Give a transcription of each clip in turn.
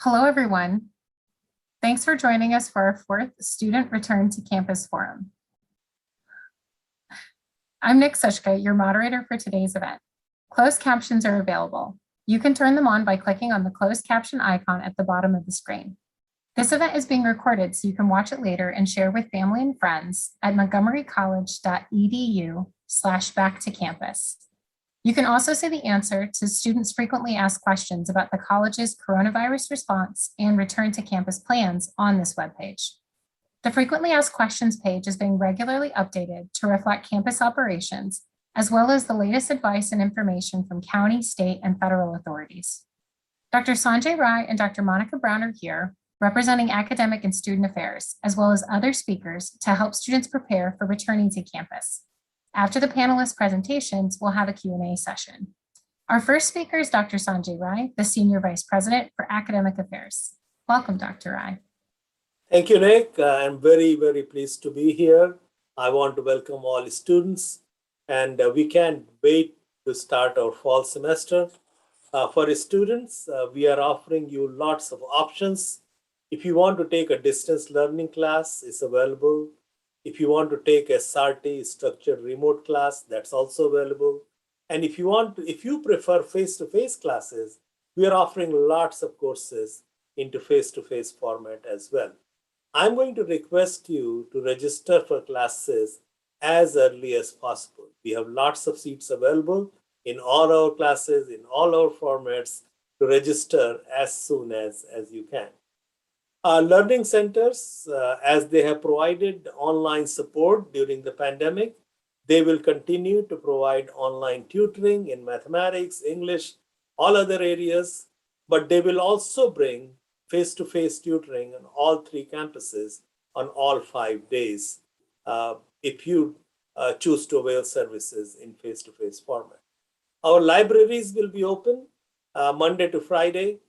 Hello, everyone. Thanks for joining us for our fourth Student Return to Campus Forum. I'm Nick Sushka, your moderator for today's event. Closed captions are available. You can turn them on by clicking on the closed caption icon at the bottom of the screen. This event is being recorded so you can watch it later and share with family and friends at montgomerycollege.edu/backtocampus. You can also see the answer to students' frequently asked questions about the college's coronavirus response and return to campus plans on this webpage. The frequently asked questions page is being regularly updated to reflect campus operations, as well as the latest advice and information from county, state, and federal authorities. Dr. Sanjay Rai and Dr. Monica Brown are here, representing academic and student affairs, as well as other speakers to help students prepare for returning to campus. After the panelists' presentations, we'll have a Q&A session. Our first speaker is Dr. Sanjay Rai, the Senior Vice President for Academic Affairs. Welcome, Dr. Rai. Thank you, Nick. I'm very, very pleased to be here. I want to welcome all students, and we can't wait to start our fall semester. For students, we are offering you lots of options. If you want to take a distance learning class, it's available. If you want to take a SARTI structured remote class, that's also available. And if you prefer face-to-face classes, we are offering lots of courses into face-to-face format as well. I'm going to request you to register for classes as early as possible. We have lots of seats available in all our classes, in all our formats, to register as soon as you can. Learning centers, as they have provided online support during the pandemic, they will continue to provide online tutoring in mathematics, English, all other areas, but they will also bring face-to-face tutoring on all 3 campuses on all 5 days if you choose to avail services in face-to-face format. Our libraries will be open Monday to Friday,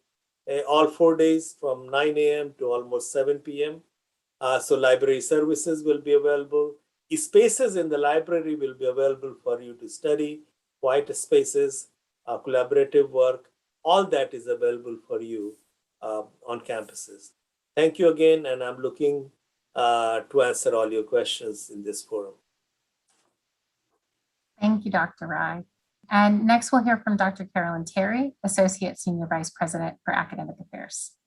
all 4 days from 9 a.m. to almost 7 p.m. So library services will be available. Spaces in the library will be available for you to study, quiet spaces, collaborative work. All that is available for you on campuses. Thank you again, and I'm looking to answer all your questions in this forum. Thank you, Dr. Rai. And next we'll hear from Dr. Carolyn Terry, Associate Senior Vice President for Academic Affairs.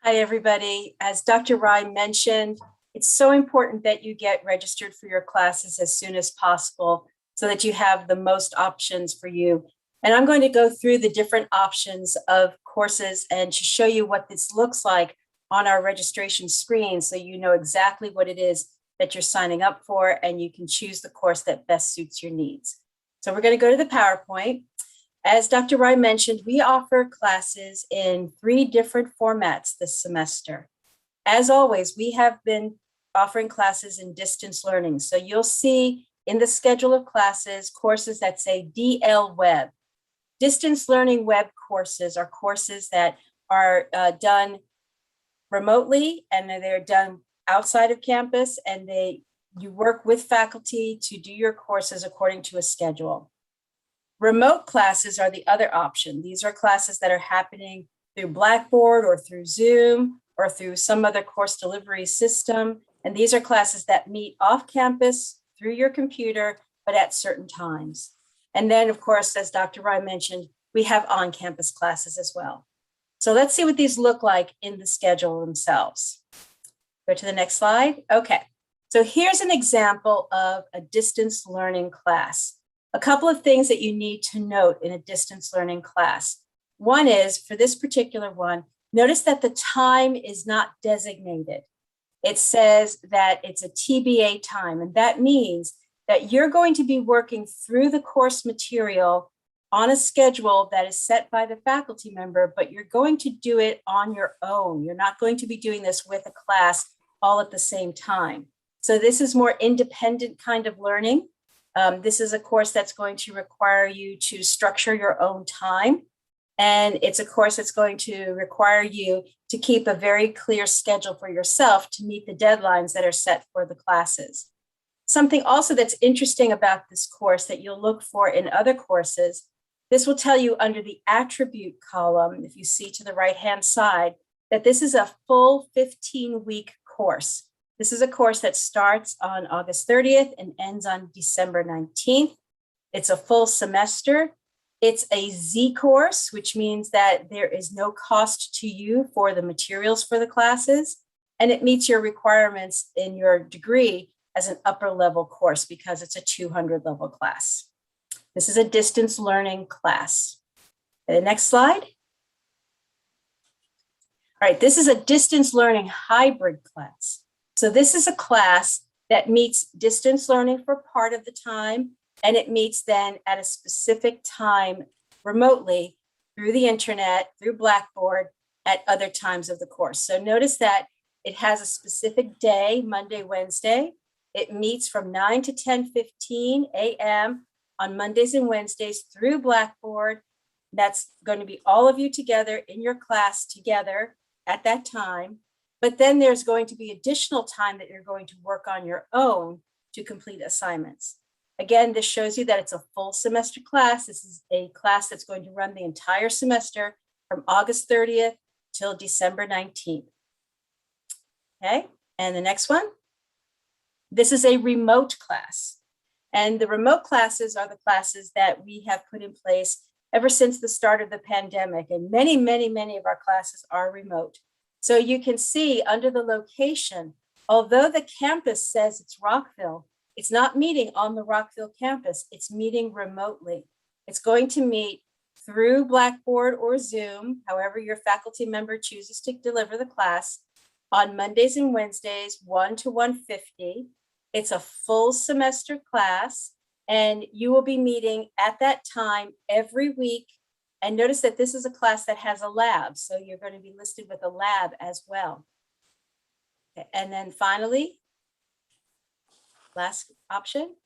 Hi, everybody. As Dr. Rai mentioned, it's so important that you get registered for your classes as soon as possible so that you have the most options for you. And I'm going to go through the different options of courses and to show you what this looks like on our registration screen so you know exactly what it is that you're signing up for and you can choose the course that best suits your needs. So we're going to go to the PowerPoint. As Dr. Rai mentioned, we offer classes in 3 different formats this semester. As always, we have been offering classes in distance learning. So you'll see in the schedule of classes, courses that say DL Web. Distance learning web courses are courses that are done remotely and they're done outside of campus, and you work with faculty to do your courses according to a schedule. Remote classes are the other option. These are classes that are happening through Blackboard or through Zoom or through some other course delivery system. And these are classes that meet off campus through your computer, but at certain times. And then, of course, as Dr. Rai mentioned, we have on-campus classes as well. So let's see what these look like in the schedule themselves. Go to the next slide. Okay. So here's an example of a distance learning class. A couple of things that you need to note in a distance learning class. One is, for this particular one, notice that the time is not designated. It says that it's a TBA time, and that means that you're going to be working through the course material on a schedule that is set by the faculty member, but you're going to do it on your own. You're not going to be doing this with a class all at the same time. So this is more independent kind of learning. This is a course that's going to require you to structure your own time. And it's a course that's going to require you to keep a very clear schedule for yourself to meet the deadlines that are set for the classes. Something also that's interesting about this course that you'll look for in other courses This will tell you under the attribute column, if you see to the right-hand side, that this is a full 15-week course. This is a course that starts on August 30th and ends on December 19th. It's a full semester. It's a Z course, which means that there is no cost to you for the materials for the classes, and it meets your requirements in your degree as an upper level course because it's a 200 level class. This is a distance learning class. The next slide. All right, this is a distance learning hybrid class. So this is a class that meets distance learning for part of the time, and it meets then at a specific time remotely through the internet, through Blackboard at other times of the course. So notice that it has a specific day, Monday, Wednesday. It meets from 9 to 10:15 a.m. on Mondays and Wednesdays through Blackboard. That's going to be all of you together in your class together at that time. But then there's going to be additional time that you're going to work on your own to complete assignments. Again, this shows you that it's a full semester class. This is a class that's going to run the entire semester from August 30th till December 19th. Okay, and the next one. This is a remote class. And the remote classes are the classes that we have put in place ever since the start of the pandemic. And many, many, many of our classes are remote. So you can see under the location, although the campus says it's Rockville, it's not meeting on the Rockville campus, it's meeting remotely. It's going to meet through Blackboard or Zoom, however your faculty member chooses to deliver the class, on Mondays and Wednesdays, 1 to 1:50. It's a full semester class, and you will be meeting at that time every week. And notice that this is a class that has a lab, so you're going to be listed with a lab as well. Okay, and then finally, last option,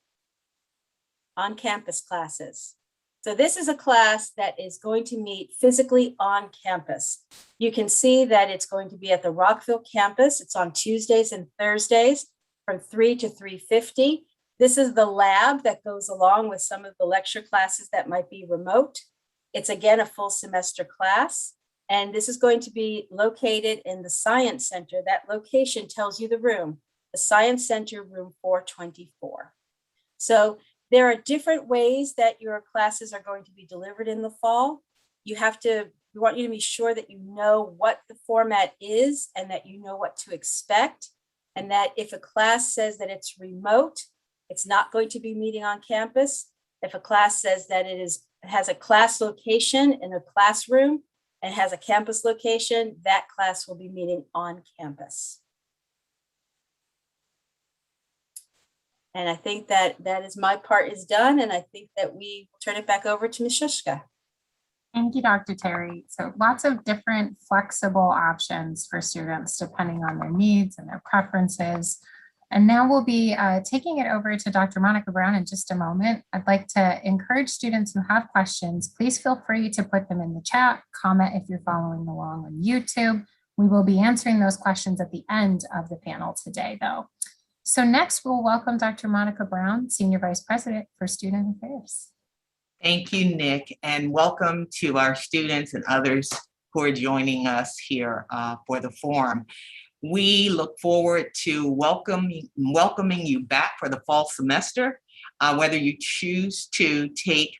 on-campus classes. So this is a class that is going to meet physically on campus. You can see that it's going to be at the Rockville campus. It's on Tuesdays and Thursdays from 3 to 3:50. This is the lab that goes along with some of the lecture classes that might be remote. It's again a full semester class, and this is going to be located in the Science Center. That location tells you the room, the Science Center, room 424. So there are different ways that your classes are going to be delivered in the fall. We want you to be sure that you know what the format is and that you know what to expect. And that if a class says that it's remote, it's not going to be meeting on campus. If a class says that it has a class location in a classroom and has a campus location, that class will be meeting on campus. And I think that is my part is done. And I think that we turn it back over to Ms. Shushka. Thank you, Dr. Terry. So lots of different flexible options for students depending on their needs and their preferences. And now we'll be taking it over to Dr. Monica Brown in just a moment. I'd like to encourage students who have questions, please feel free to put them in the chat, comment if you're following along on YouTube. We will be answering those questions at the end of the panel today, though. So next, we'll welcome Dr. Monica Brown, Senior Vice President for Student Affairs. Thank you, Nick, and welcome to our students and others who are joining us here for the forum. We look forward to welcoming you back for the fall semester, whether you choose to take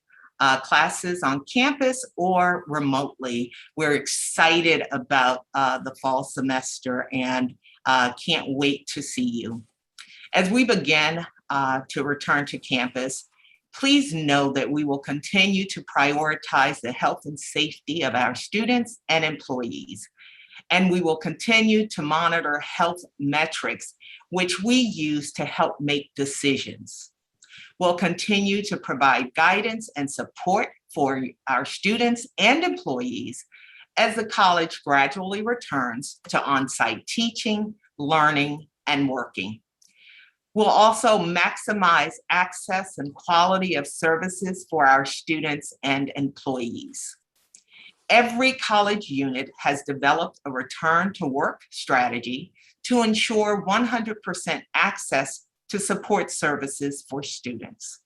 classes on campus or remotely. We're excited about the fall semester and can't wait to see you. As we begin to return to campus, please know that we will continue to prioritize the health and safety of our students and employees. And we will continue to monitor health metrics, which we use to help make decisions. We'll continue to provide guidance and support for our students and employees as the college gradually returns to on-site teaching, learning, and working. We'll also maximize access and quality of services for our students and employees. Every college unit has developed a return to work strategy to ensure 100% access to support services for students.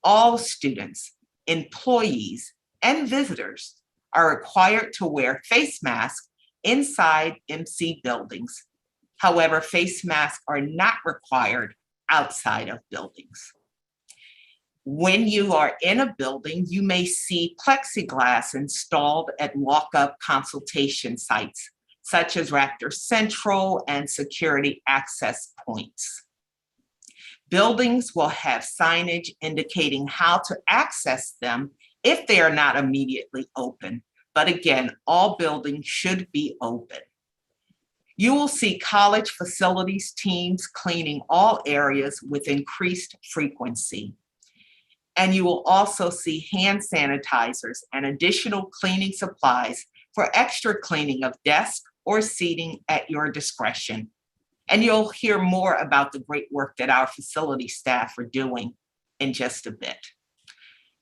All students, employees, and visitors are required to wear face masks inside MC buildings. However, face masks are not required outside of buildings. When you are in a building, you may see plexiglass installed at walk-up consultation sites, such as Raptor Central and security access points. Buildings will have signage indicating how to access them if they are not immediately open. But again, all buildings should be open. You will see college facilities teams cleaning all areas with increased frequency. And you will also see hand sanitizers and additional cleaning supplies for extra cleaning of desks or seating at your discretion. And you'll hear more about the great work that our facility staff are doing in just a bit.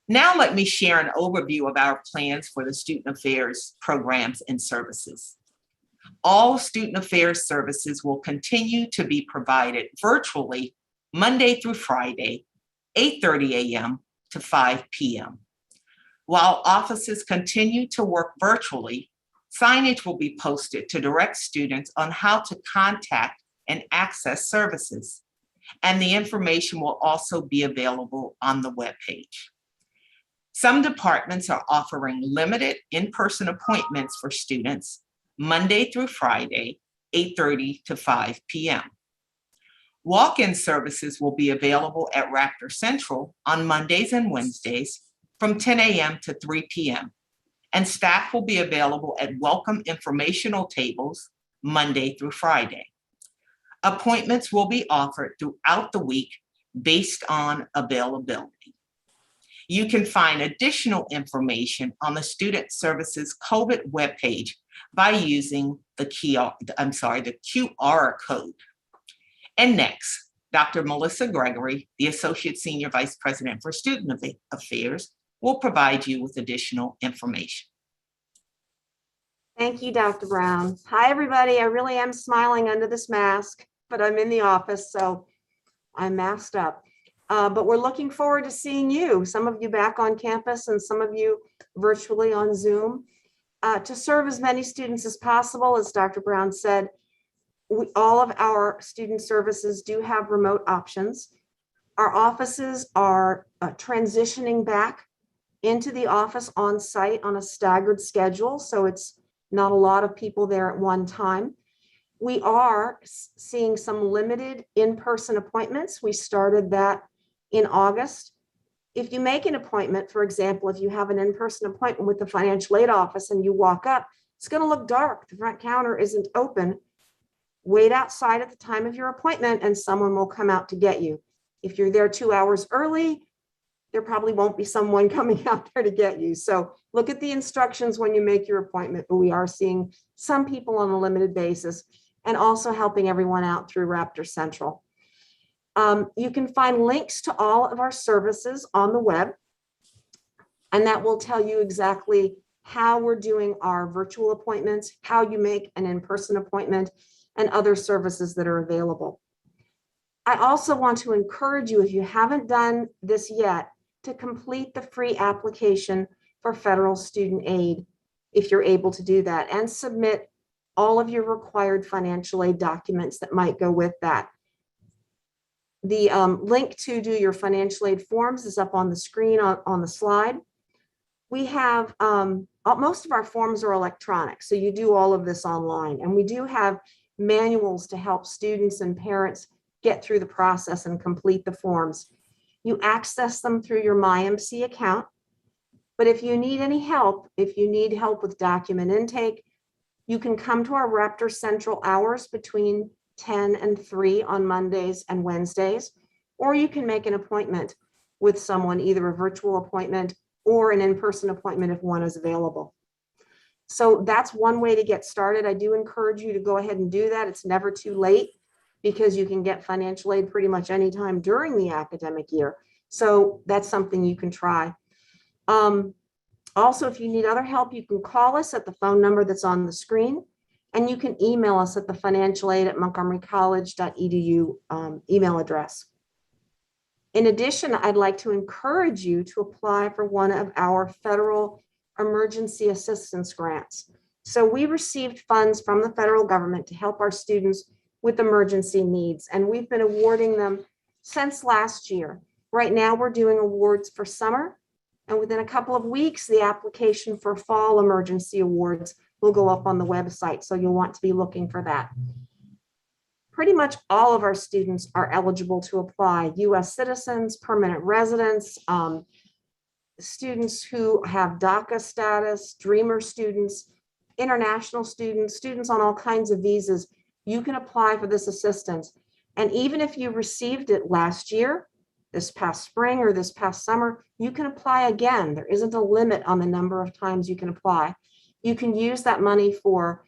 Now let me share an overview of our plans for the Student Affairs programs and services. All Student Affairs services will continue to be provided virtually Monday through Friday, 8:30 a.m. to 5 p.m. While offices continue to work virtually, signage will be posted to direct students on how to contact and access services. And the information will also be available on the webpage. Some departments are offering limited in-person appointments for students Monday through Friday, 8:30 to 5 p.m. Walk-in services will be available at Raptor Central on Mondays and Wednesdays from 10 a.m. to 3 p.m. And staff will be available at welcome informational tables Monday through Friday. Appointments will be offered throughout the week based on availability. You can find additional information on the Student Services COVID webpage by using the QR code. And next, Dr. Melissa Gregory, the Associate Senior Vice President for Student Affairs, will provide you with additional information. Thank you, Dr. Brown. Hi, everybody. I really am smiling under this mask, but I'm in the office, so I'm masked up. But we're looking forward to seeing you, some of you back on campus and some of you virtually on Zoom, to serve as many students as possible. As Dr. Brown said, all of our student services do have remote options. Our offices are transitioning back into the office on site on a staggered schedule, so it's not a lot of people there at one time. We are seeing some limited in-person appointments. We started that in August. If you make an appointment, for example, if you have an in-person appointment with the financial aid office and you walk up, it's going to look dark. The front counter isn't open. Wait outside at the time of your appointment and someone will come out to get you. If you're there 2 hours early, there probably won't be someone coming out there to get you. So look at the instructions when you make your appointment, but we are seeing some people on a limited basis and also helping everyone out through Raptor Central. You can find links to all of our services on the web, and that will tell you exactly how we're doing our virtual appointments, how you make an in-person appointment, and other services that are available. I also want to encourage you, if you haven't done this yet, to complete the free application for federal student aid, if you're able to do that, and submit all of your required financial aid documents that might go with that. The link to do your financial aid forms is up on the screen on the slide. We have, most of our forms are electronic, so you do all of this online, and we do have manuals to help students and parents get through the process and complete the forms. You access them through your MyMC account, but if you need any help, if you need help with document intake, you can come to our Raptor Central hours between 10 and 3 on Mondays and Wednesdays, or you can make an appointment with someone, either a virtual appointment or an in-person appointment if one is available. So that's one way to get started. I do encourage you to go ahead and do that. It's never too late because you can get financial aid pretty much anytime during the academic year. So that's something you can try. Also, if you need other help, you can call us at the phone number that's on the screen, and you can email us at the financialaid@montgomerycollege.edu email address. In addition, I'd like to encourage you to apply for one of our federal emergency assistance grants. So we received funds from the federal government to help our students with emergency needs, and we've been awarding them since last year. Right now, we're doing awards for summer, and within a couple of weeks, the application for fall emergency awards will go up on the website, so you'll want to be looking for that. Pretty much all of our students are eligible to apply: US citizens, permanent residents, students who have DACA status, Dreamer students, international students, students on all kinds of visas. You can apply for this assistance. And even if you received it last year, this past spring or this past summer, you can apply again. There isn't a limit on the number of times you can apply. You can use that money for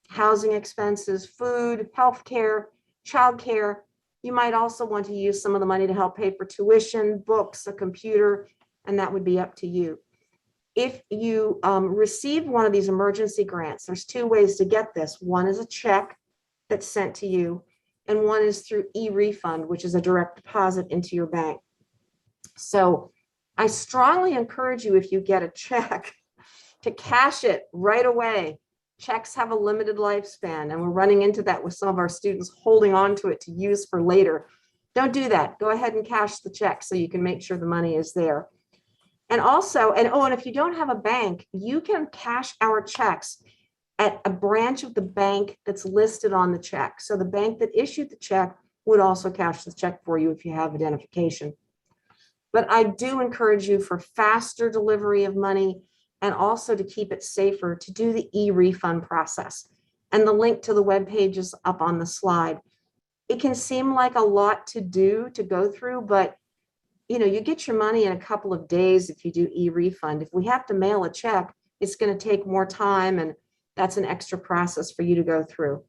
housing expenses, food, healthcare, childcare. You might also want to use some of the money to help pay for tuition, books, a computer, and that would be up to you. If you receive one of these emergency grants, there's two ways to get this. One is a check that's sent to you, and one is through e-refund, which is a direct deposit into your bank. So I strongly encourage you, if you get a check, to cash it right away. Checks have a limited lifespan, and we're running into that with some of our students holding on to it to use for later. Don't do that. Go ahead and cash the check so you can make sure the money is there. And also, and if you don't have a bank, you can cash our checks at a branch of the bank that's listed on the check. So the bank that issued the check would also cash the check for you if you have identification. But I do encourage you, for faster delivery of money and also to keep it safer, to do the e-refund process. And the link to the webpage is up on the slide. It can seem like a lot to do, to go through, but you get your money in a couple of days if you do e-refund. If we have to mail a check, it's going to take more time, and that's an extra process for you to go through.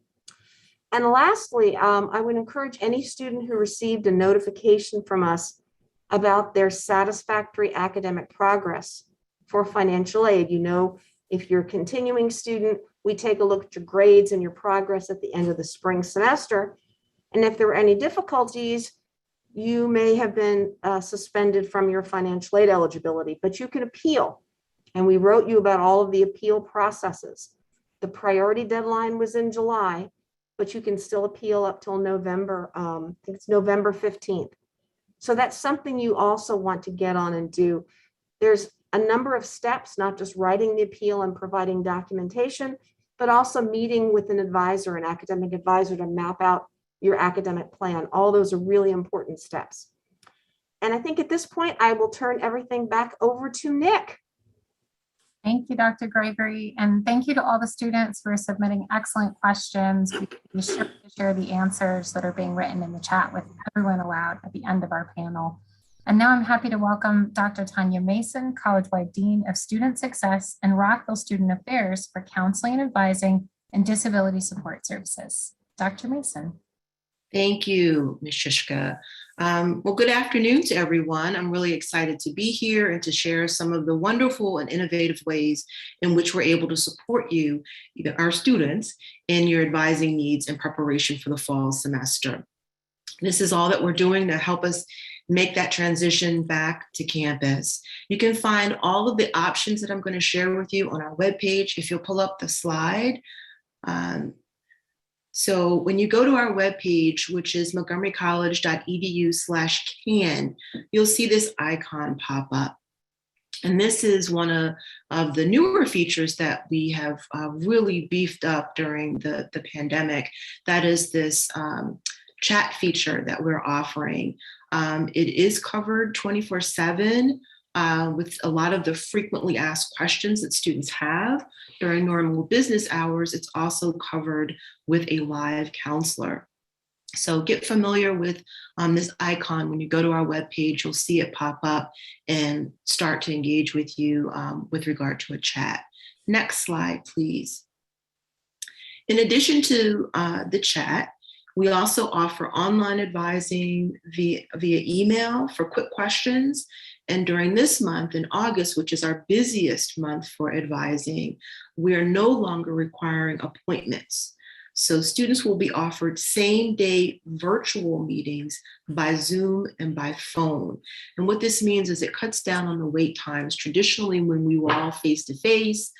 And lastly, I would encourage any student who received a notification from us about their satisfactory academic progress for financial aid. If you're a continuing student, we take a look at your grades and your progress at the end of the spring semester. And if there were any difficulties, you may have been suspended from your financial aid eligibility, but you can appeal. And we wrote you about all of the appeal processes. The priority deadline was in July, but you can still appeal up till November. I think it's November 15th. So that's something you also want to get on and do. There's a number of steps, not just writing the appeal and providing documentation, but also meeting with an advisor, an academic advisor, to map out your academic plan. All those are really important steps. And I think at this point, I will turn everything back over to Nick. Thank you, Dr. Gregory, and thank you to all the students for submitting excellent questions. We be sure to share the answers that are being written in the chat with everyone aloud at the end of our panel. And now I'm happy to welcome Dr. Tanya Mason, College-wide Dean of Student Success and Rockville Student Affairs for Counseling and Advising and Disability Support Services. Dr. Mason. Thank you, Ms. Shishka. Well, good afternoon to everyone. I'm really excited to be here and to share some of the wonderful and innovative ways in which we're able to support you, our students, in your advising needs in preparation for the fall semester. This is all that we're doing to help us make that transition back to campus. You can find all of the options that I'm going to share with you on our webpage. If you'll pull up the slide. So when you go to our webpage, which is montgomerycollege.edu/can, you'll see this icon pop up. And this is one of the newer features that we have really beefed up during the pandemic. That is this chat feature that we're offering. It is covered 24/7 with a lot of the frequently asked questions that students have during normal business hours. It's also covered with a live counselor. So get familiar with this icon. When you go to our webpage, you'll see it pop up and start to engage with you with regard to a chat. Next slide, please. In addition to the chat, we also offer online advising via email for quick questions. And during this month, in August, which is our busiest month for advising, we are no longer requiring appointments. So students will be offered same-day virtual meetings by Zoom and by phone. And what this means is it cuts down on the wait times. Traditionally, when we were all face-to-face,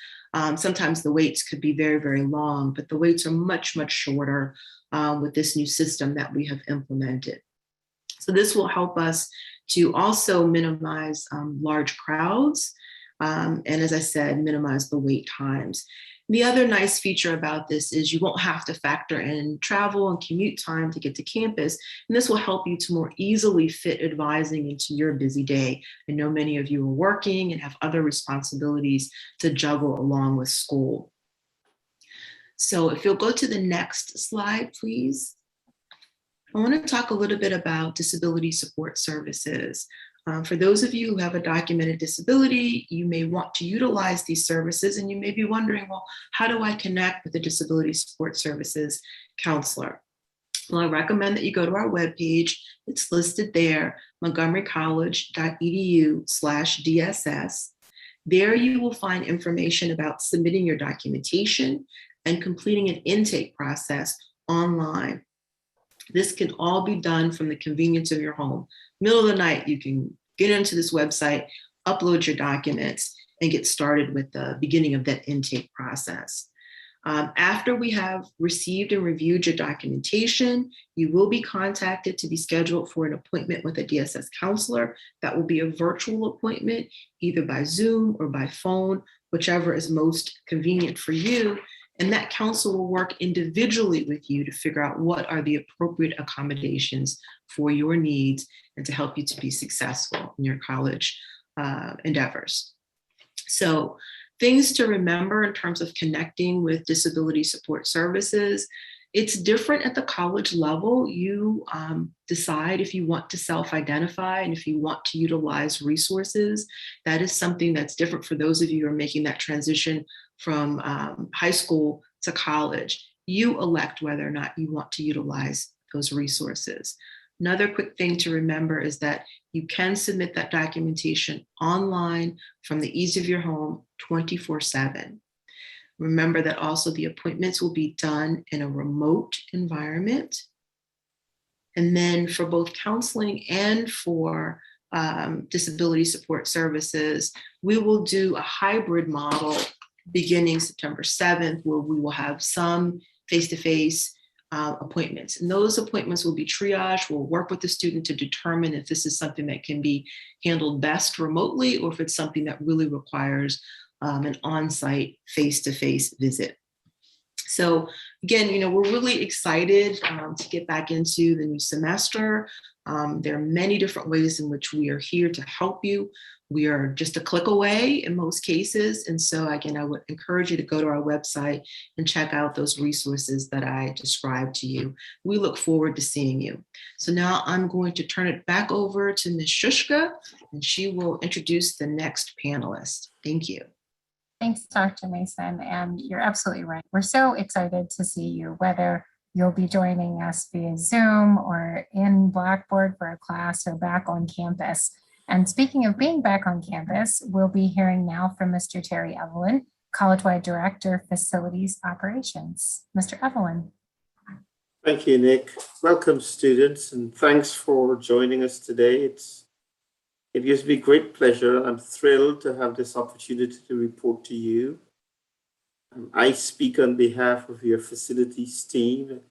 sometimes the waits could be very, very long, but the waits are much, much shorter with this new system that we have implemented. So this will help us to also minimize large crowds. And as I said, minimize the wait times. The other nice feature about this is you won't have to factor in travel and commute time to get to campus. And this will help you to more easily fit advising into your busy day. I know many of you are working and have other responsibilities to juggle along with school. So if you'll go to the next slide, please. I want to talk a little bit about disability support services. For those of you who have a documented disability, you may want to utilize these services, and you may be wondering, well, how do I connect with a disability support services counselor? Well, I recommend that you go to our webpage. It's listed there, montgomerycollege.edu/DSS. There you will find information about submitting your documentation and completing an intake process online. This can all be done from the convenience of your home. Middle of the night, you can get into this website, upload your documents, and get started with the beginning of that intake process. After we have received and reviewed your documentation, you will be contacted to be scheduled for an appointment with a DSS counselor. That will be a virtual appointment, either by Zoom or by phone, whichever is most convenient for you. And that counselor will work individually with you to figure out what are the appropriate accommodations for your needs and to help you to be successful in your college endeavors. So things to remember in terms of connecting with disability support services. It's different at the college level. You decide if you want to self-identify and if you want to utilize resources. That is something that's different for those of you who are making that transition from high school to college. You elect whether or not you want to utilize those resources. Another quick thing to remember is that you can submit that documentation online from the ease of your home 24/7. Remember that also the appointments will be done in a remote environment. And then for both counseling and for disability support services, we will do a hybrid model beginning September 7th, where we will have some face-to-face appointments. And those appointments will be triaged. We'll work with the student to determine if this is something that can be handled best remotely or if it's something that really requires an on-site face-to-face visit. So again, we're really excited to get back into the new semester. There are many different ways in which we are here to help you. We are just a click away in most cases. And so again, I would encourage you to go to our website and check out those resources that I described to you. We look forward to seeing you. So now I'm going to turn it back over to Ms. Shushka, and she will introduce the next panelist. Thank you. Thanks, Dr. Mason, and you're absolutely right. We're so excited to see you, whether you'll be joining us via Zoom or in Blackboard for a class or back on campus. And speaking of being back on campus, we'll be hearing now from Mr. Terry Evelyn, College-wide Director, Facilities Operations. Mr. Evelyn. Thank you, Nick. Welcome, students, and thanks for joining us today. It gives me great pleasure. I'm thrilled to have this opportunity to report to you. I speak on behalf of your facilities team.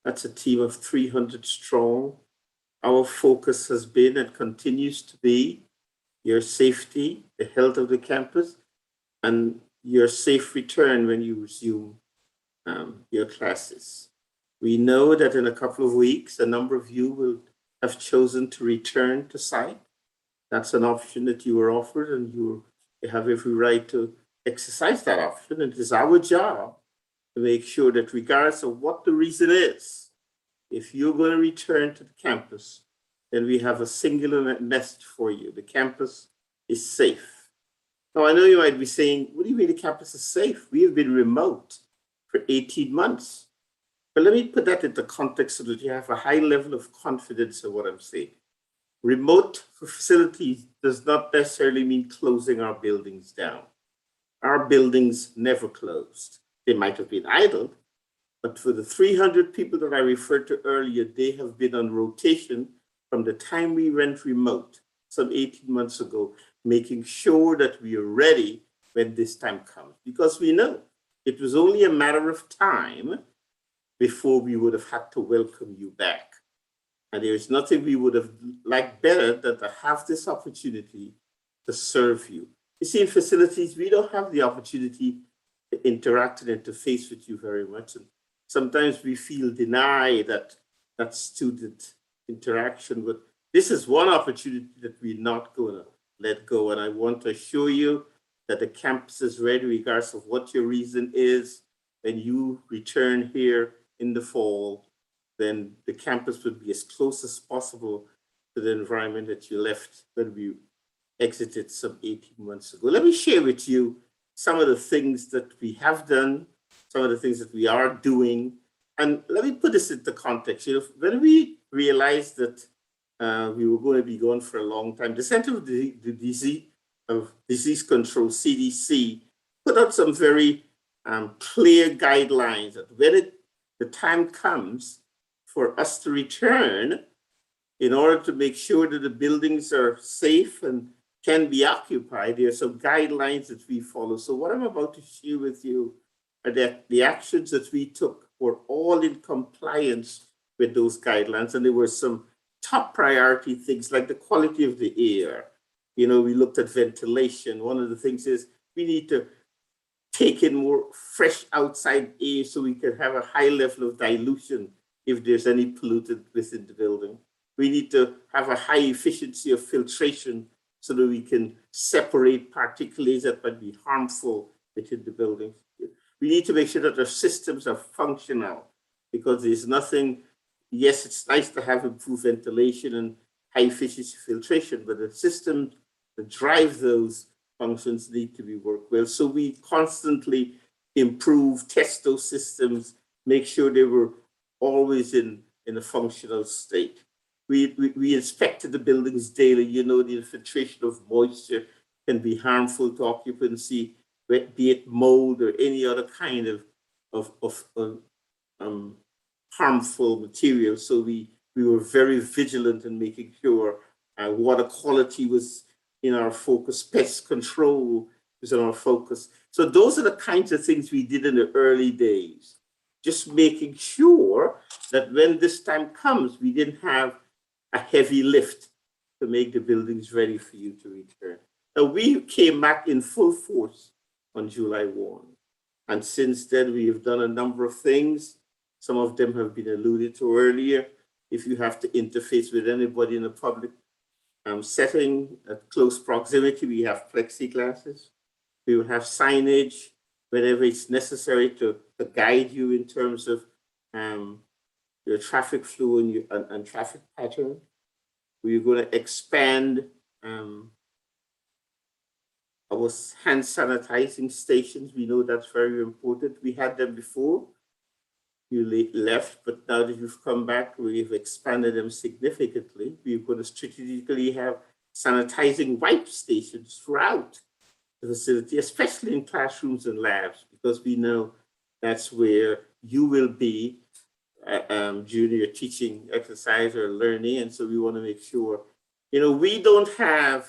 That's a team of 300 strong. Our focus has been and continues to be your safety, the health of the campus, and your safe return when you resume your classes. We know that in a couple of weeks, a number of you will have chosen to return to site. That's an option that you were offered, and you have every right to exercise that option. And it is our job to make sure that regardless of what the reason is, if you're going to return to the campus, then we have a singular nest for you. The campus is safe. Now, I know you might be saying, what do you mean the campus is safe? We have been remote for 18 months. But let me put that into context so that you have a high level of confidence in what I'm saying. Remote facilities does not necessarily mean closing our buildings down. Our buildings never closed. They might have been idled, But for the 300 people that I referred to earlier, they have been on rotation from the time we went remote some 18 months ago, making sure that we are ready when this time comes. Because we know it was only a matter of time before we would have had to welcome you back. And there is nothing we would have liked better than to have this opportunity to serve you. You see, in facilities, we don't have the opportunity to interact and interface with you very much. And sometimes we feel denied that student interaction, but this is one opportunity that we're not going to let go. And I want to assure you that the campus is ready, regardless of what your reason is. When you return here in the fall, then the campus would be as close as possible to the environment that you left when we exited some 18 months ago. Let me share with you some of the things that we have done, some of the things that we are doing. And let me put this into context. You know, when we realized that we were going to be gone for a long time, the Center of Disease Control, CDC, put out some very clear guidelines that when the time comes for us to return, in order to make sure that the buildings are safe and can be occupied, there are some guidelines that we follow. So what I'm about to share with you are that the actions that we took were all in compliance with those guidelines. And there were some top priority things like the quality of the air. You know, we looked at ventilation. One of the things is we need to take in more fresh outside air so we can have a high level of dilution if there's any pollutant within the building. We need to have a high efficiency of filtration so that we can separate particulates that might be harmful within the building. We need to make sure that our systems are functional, because there's nothing, yes, it's nice to have improved ventilation and high efficiency filtration, but the systems that drive those functions need to be worked well. So we constantly improve, test those systems, make sure they were always in a functional state. We inspected the buildings daily. You know, the infiltration of moisture can be harmful to occupancy, be it mold or any other kind of harmful material. So we were very vigilant in making sure water quality was in our focus, pest control was in our focus. So those are the kinds of things we did in the early days, just making sure that when this time comes, we didn't have a heavy lift to make the buildings ready for you to return. Now, we came back in full force on July 1. And since then, we have done a number of things. Some of them have been alluded to earlier. If you have to interface with anybody in a public setting at close proximity, we have plexiglasses. We will have signage whenever it's necessary to guide you in terms of your traffic flow and traffic pattern. We're going to expand our hand sanitizing stations. We know that's very important. We had them before you left, but now that you've come back, we've expanded them significantly. We're going to strategically have sanitizing wipe stations throughout the facility, especially in classrooms and labs, because we know that's where you will be during your teaching exercise or learning. And so we want to make sure, you know, we don't have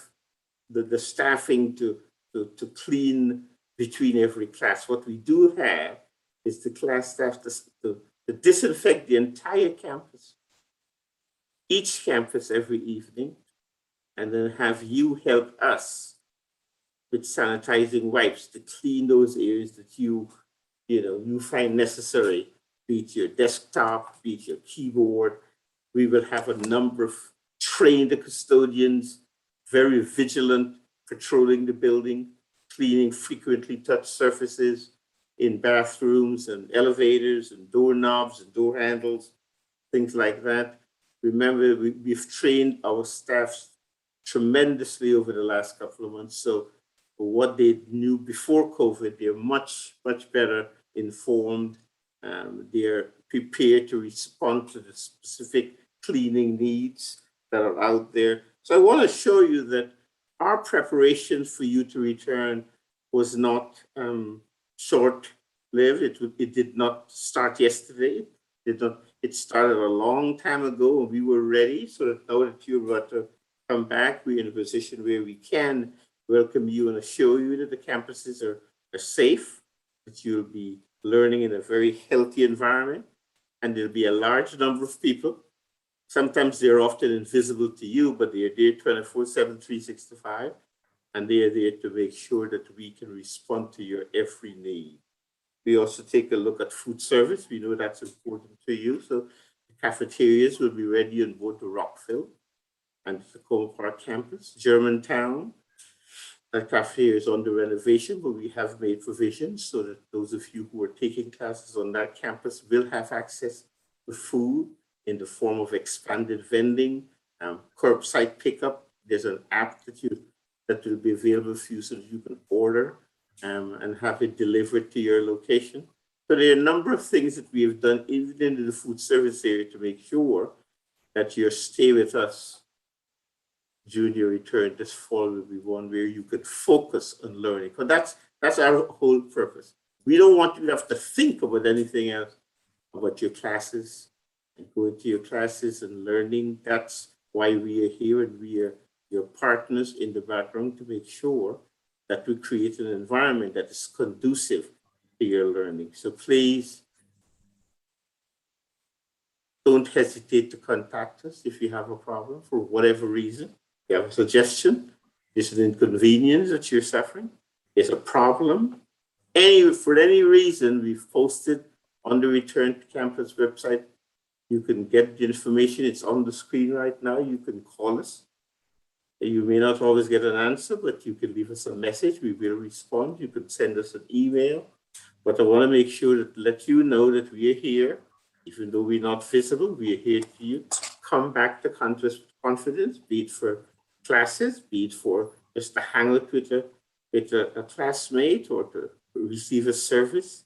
the staffing to clean between every class. What we do have is the class staff to disinfect the entire campus, each campus every evening, and then have you help us with sanitizing wipes to clean those areas that you find necessary, be it your desktop, be it your keyboard. We will have a number of trained custodians, very vigilant, patrolling the building, cleaning frequently touched surfaces in bathrooms and elevators and doorknobs and door handles, things like that. Remember, we've trained our staff tremendously over the last couple of months. So what they knew before COVID, they're much, much better informed. They're prepared to respond to the specific cleaning needs that are out there. So I want to show you that our preparation for you to return was not short live. It did not start yesterday. It started a long time ago, and we were ready. So that now that you're about to come back, we're in a position where we can welcome you and assure you that the campuses are safe, that you'll be learning in a very healthy environment, and there'll be a large number of people. Sometimes they're often invisible to you, but they're there 24/7, 365, and they are there to make sure that we can respond to your every need. We also take a look at food service. We know that's important to you. So the cafeterias will be ready on both the Rockville and the Tacoma Park campus. Germantown, that cafeteria is under renovation, but we have made provisions so that those of you who are taking classes on that campus will have access to food in the form of expanded vending, curbside pickup. There's an app that will be available for you so that you can order and have it delivered to your location. So there are a number of things that we have done even in the food service area to make sure that your stay with us during your return this fall will be one where you could focus on learning. Because that's our whole purpose. We don't want you to have to think about anything else about your classes and going to your classes and learning. That's why we are here, and we are your partners in the background to make sure that we create an environment that is conducive to your learning. So please don't hesitate to contact us if you have a problem for whatever reason. You have a suggestion, there's an inconvenience that you're suffering, there's a problem. For any reason, we've posted on the Return to Campus website. You can get the information. It's on the screen right now. You can call us. You may not always get an answer, but you can leave us a message. We will respond. You can send us an email. But I want to make sure that let you know that we are here. Even though we're not visible, we are here to you. Come back to campus with confidence, be it for classes, be it for just to hang out with a classmate or to receive a service.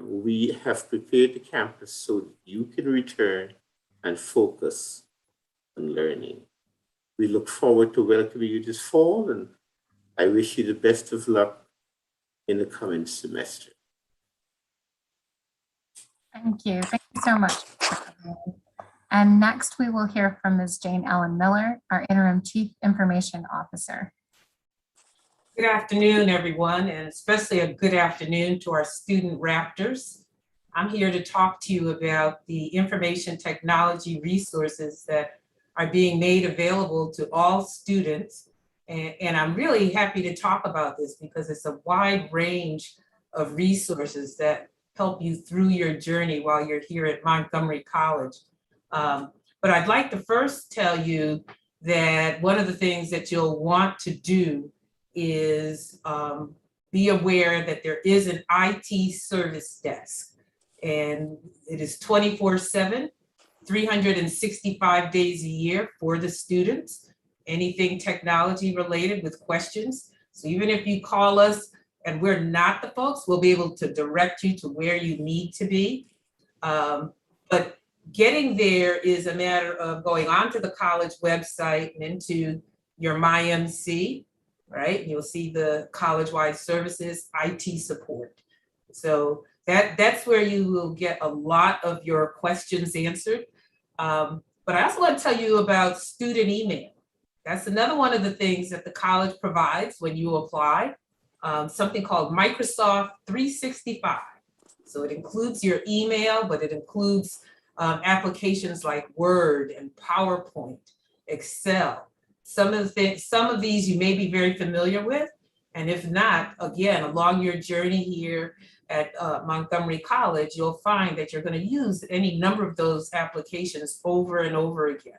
We have prepared the campus so that you can return and focus on learning. We look forward to welcoming you this fall, and I wish you the best of luck in the coming semester. Thank you. Thank you so much. And next we will hear from Ms. Jane Ellen Miller, our Interim Chief Information Officer. Good afternoon, everyone, and especially a good afternoon to our student Raptors. I'm here to talk to you about the information technology resources that are being made available to all students. And I'm really happy to talk about this because it's a wide range of resources that help you through your journey while you're here at Montgomery College. But I'd like to first tell you that one of the things that you'll want to do is be aware that there is an IT service desk, and it is 24/7, 365 days a year for the students, anything technology related with questions. So even if you call us and we're not the folks, we'll be able to direct you to where you need to be. But getting there is a matter of going onto the college website and into your MyMC, right? You'll see the college-wide services, IT support. So that's where you will get a lot of your questions answered. But I also want to tell you about student email. That's another one of the things that the college provides when you apply, something called Microsoft 365. So it includes your email, but it includes applications like Word and PowerPoint, Excel. Some of these you may be very familiar with, and if not, again, along your journey here at Montgomery College, you'll find that you're going to use any number of those applications over and over again.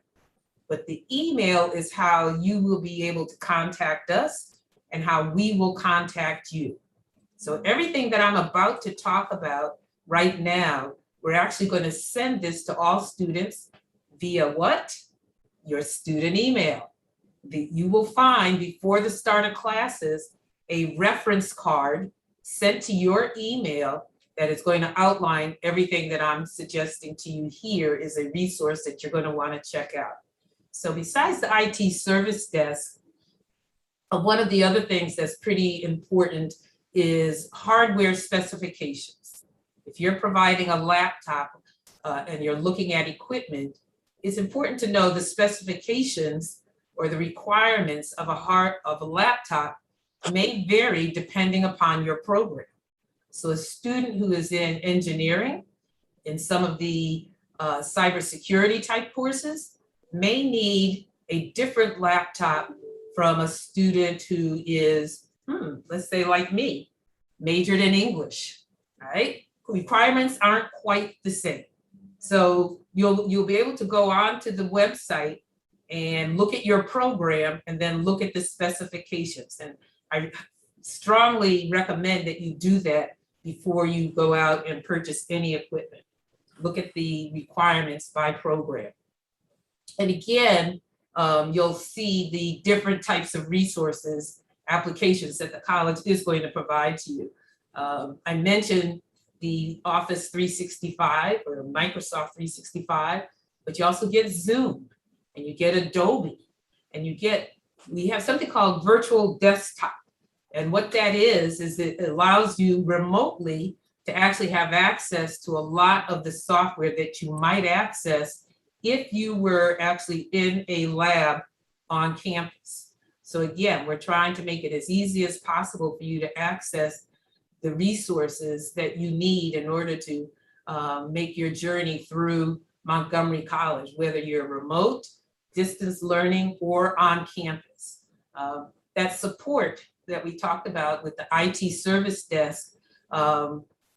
But the email is how you will be able to contact us and how we will contact you. So everything that I'm about to talk about right now, we're actually going to send this to all students via what? Your student email. You will find before the start of classes a reference card sent to your email that is going to outline everything that I'm suggesting to you here is a resource that you're going to want to check out. So besides the IT service desk, one of the other things that's pretty important is hardware specifications. If you're providing a laptop and you're looking at equipment, it's important to know the specifications or the requirements of a laptop may vary depending upon your program. So a student who is in engineering, in some of the cybersecurity type courses, may need a different laptop from a student who is, let's say like me, majored in English, right? Requirements aren't quite the same. So you'll be able to go onto the website and look at your program and then look at the specifications. And I strongly recommend that you do that before you go out and purchase any equipment. Look at the requirements by program. And again, you'll see the different types of resources, applications that the college is going to provide to you. I mentioned the Office 365 or Microsoft 365, but you also get Zoom and you get Adobe and we have something called virtual desktop. And what that is it allows you remotely to actually have access to a lot of the software that you might access if you were actually in a lab on campus. So again, we're trying to make it as easy as possible for you to access the resources that you need in order to make your journey through Montgomery College, whether you're remote, distance learning, or on campus. That support that we talked about with the IT service desk,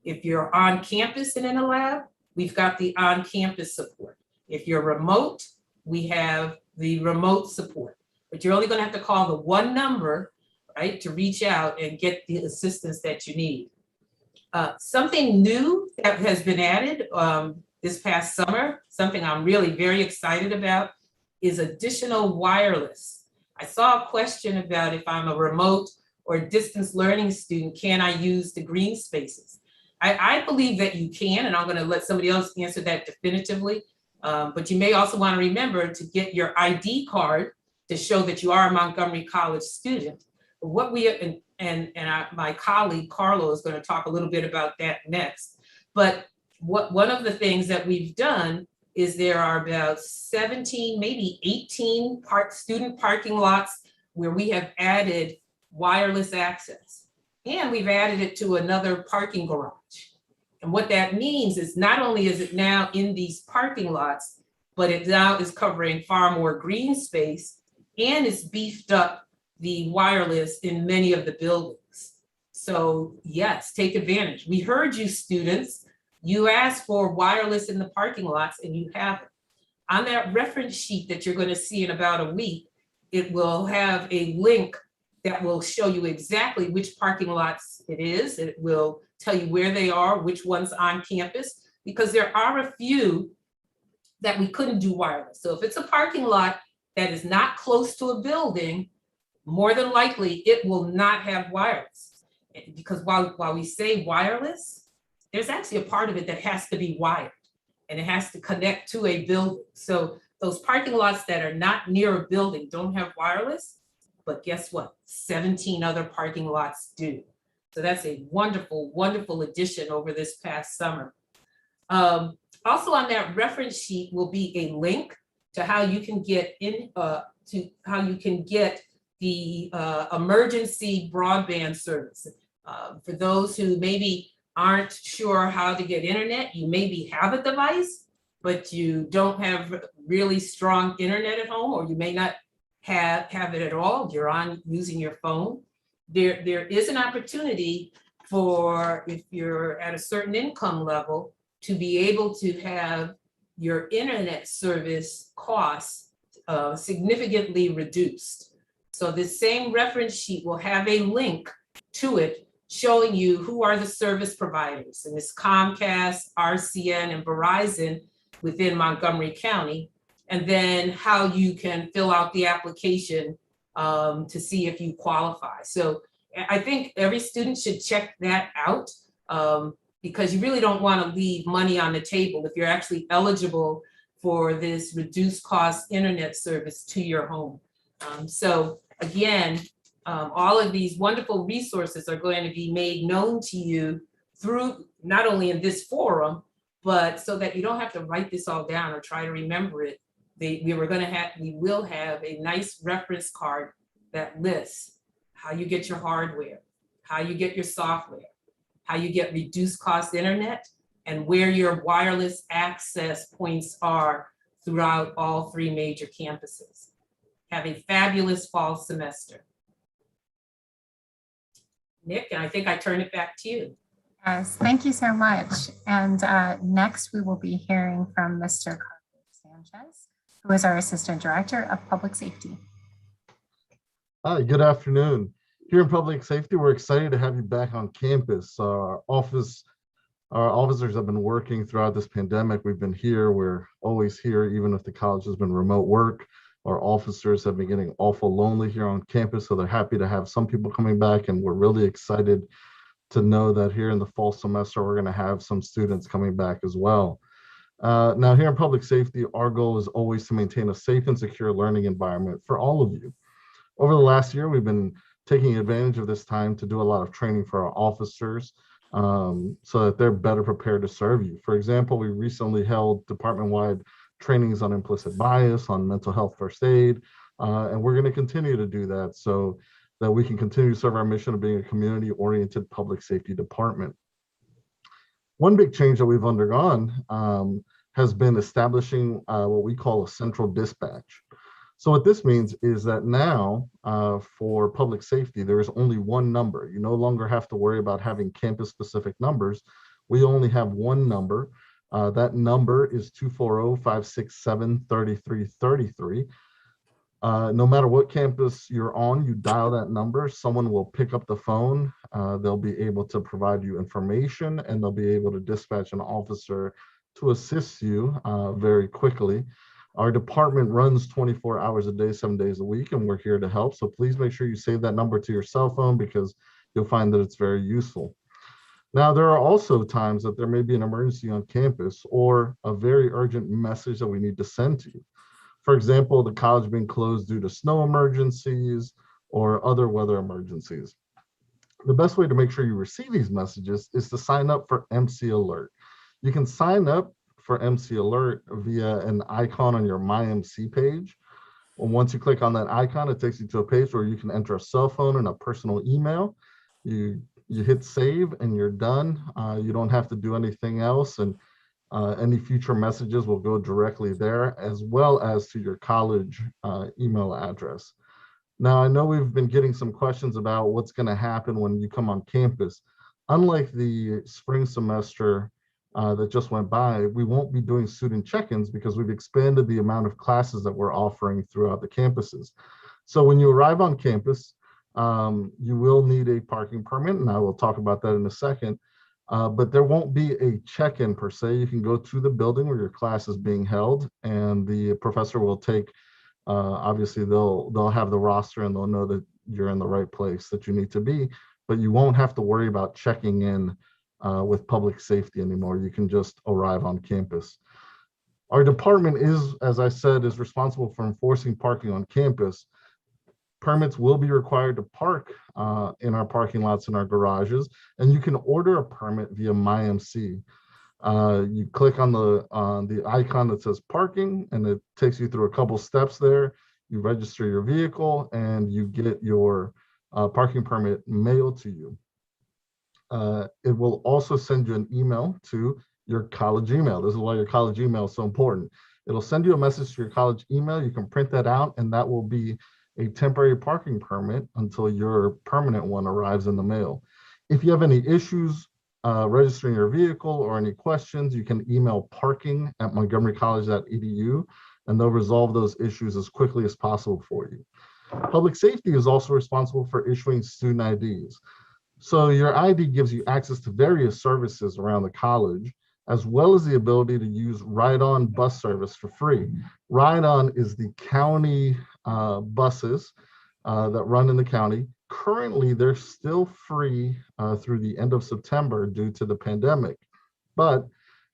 if you're on campus and in a lab, we've got the on-campus support. If you're remote, we have the remote support, but you're only going to have to call the one number, right, to reach out and get the assistance that you need. Something new that has been added this past summer, something I'm really very excited about, is additional wireless. I saw a question about if I'm a remote or distance learning student, can I use the green spaces? I believe that you can, and I'm going to let somebody else answer that definitively. But you may also want to remember to get your ID card to show that you are a Montgomery College student. What we my colleague Carlo is going to talk a little bit about that next. But one of the things that we've done is there are about 17, maybe 18 student parking lots where we have added wireless access. And we've added it to another parking garage. And what that means is not only is it now in these parking lots, but it now is covering far more green space and it's beefed up the wireless in many of the buildings. So yes, take advantage. We heard you students, you asked for wireless in the parking lots and you have it. On that reference sheet that you're going to see in about a week, it will have a link that will show you exactly which parking lots it is. It will tell you where they are, which ones on campus, because there are a few that we couldn't do wireless. So if it's a parking lot that is not close to a building, more than likely it will not have wireless. Because while we say wireless, there's actually a part of it that has to be wired and it has to connect to a building. So those parking lots that are not near a building don't have wireless, but guess what? 17 other parking lots do. So that's a wonderful, wonderful addition over this past summer. Also on that reference sheet will be a link to how you can get the emergency broadband service. For those who maybe aren't sure how to get internet, you maybe have a device, but you don't have really strong internet at home, or you may not have it at all. You're using your phone. There is an opportunity for, if you're at a certain income level, to be able to have your internet service costs significantly reduced. So this same reference sheet will have a link to it showing you who are the service providers, and it's Comcast, RCN, and Verizon within Montgomery County, and then how you can fill out the application to see if you qualify. So I think every student should check that out because you really don't want to leave money on the table if you're actually eligible for this reduced cost internet service to your home. So again, all of these wonderful resources are going to be made known to you through not only in this forum, but so that you don't have to write this all down or try to remember it. We will have a nice reference card that lists how you get your hardware, how you get your software, how you get reduced cost internet, and where your wireless access points are throughout all 3 major campuses. Have a fabulous fall semester. Nick, and I think I turn it back to you. Yes, thank you so much. And next we will be hearing from Mr. Carlos Sanchez, who is our Assistant Director of Public Safety. Hi, good afternoon. Here in Public Safety, we're excited to have you back on campus. Our officers have been working throughout this pandemic. We've been here, we're always here, even if the college has been remote work. Our officers have been getting awful lonely here on campus, so they're happy to have some people coming back, and we're really excited to know that here in the fall semester, we're going to have some students coming back as well. Now, here in Public Safety, our goal is always to maintain a safe and secure learning environment for all of you. Over the last year, we've been taking advantage of this time to do a lot of training for our officers so that they're better prepared to serve you. For example, we recently held department-wide trainings on implicit bias, on mental health first aid, and we're going to continue to do that so that we can continue to serve our mission of being a community-oriented public safety department. One big change that we've undergone has been establishing what we call a central dispatch. So what this means is that now for public safety, there is only one number. You no longer have to worry about having campus-specific numbers. We only have one number. That number is 240-567-3333. No matter what campus you're on, you dial that number, someone will pick up the phone. They'll be able to provide you information, and they'll be able to dispatch an officer to assist you very quickly. Our department runs 24 hours a day, 7 days a week, and we're here to help. So please make sure you save that number to your cell phone because you'll find that it's very useful. Now, there are also times that there may be an emergency on campus or a very urgent message that we need to send to you. For example, the college being closed due to snow emergencies or other weather emergencies. The best way to make sure you receive these messages is to sign up for MC Alert. You can sign up for MC Alert via an icon on your MyMC page. And once you click on that icon, it takes you to a page where you can enter a cell phone and a personal email. You hit save and you're done. You don't have to do anything else, and any future messages will go directly there, as well as to your college email address. Now, I know we've been getting some questions about what's going to happen when you come on campus. Unlike the spring semester that just went by, we won't be doing student check-ins because we've expanded the amount of classes that we're offering throughout the campuses. So when you arrive on campus, you will need a parking permit, and I will talk about that in a second. But there won't be a check-in per se. You can go to the building where your class is being held, and the professor will take, obviously they'll have the roster and they'll know that you're in the right place that you need to be, but you won't have to worry about checking in with public safety anymore. You can just arrive on campus. Our department is, as I said, is responsible for enforcing parking on campus. Permits will be required to park in our parking lots and our garages, and you can order a permit via MyMC. You click on the icon that says parking, and it takes you through a couple steps there. You register your vehicle, and you get your parking permit mailed to you. It will also send you an email to your college email. This is why your college email is so important. It'll send you a message to your college email. You can print that out, and that will be a temporary parking permit until your permanent one arrives in the mail. If you have any issues registering your vehicle or any questions, you can email parking@montgomerycollege.edu, and they'll resolve those issues as quickly as possible for you. Public safety is also responsible for issuing student IDs. So your ID gives you access to various services around the college, as well as the ability to use Ride-On bus service for free. Ride-On is the county buses that run in the county. Currently, they're still free through the end of September due to the pandemic. But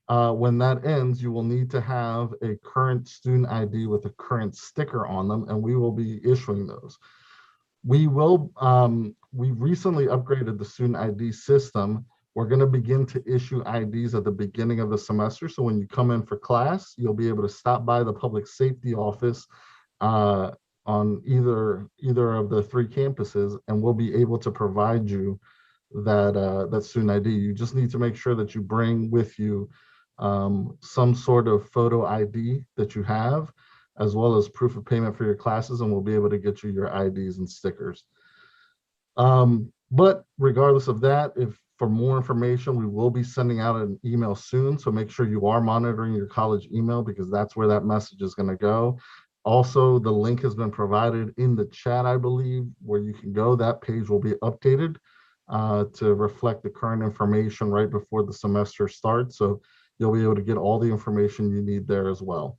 when that ends, you will need to have a current student ID with a current sticker on them, and we will be issuing those. We recently upgraded the student ID system We're going to begin to issue IDs at the beginning of the semester. So when you come in for class, you'll be able to stop by the public safety office on either of the 3 campuses, and we'll be able to provide you that student ID. You just need to make sure that you bring with you some sort of photo ID that you have, as well as proof of payment for your classes, and we'll be able to get you your IDs and stickers. But regardless of that, if for more information, we will be sending out an email soon. So make sure you are monitoring your college email, because that's where that message is going to go. Also, the link has been provided in the chat, I believe, where you can go. That page will be updated to reflect the current information right before the semester starts. So you'll be able to get all the information you need there as well.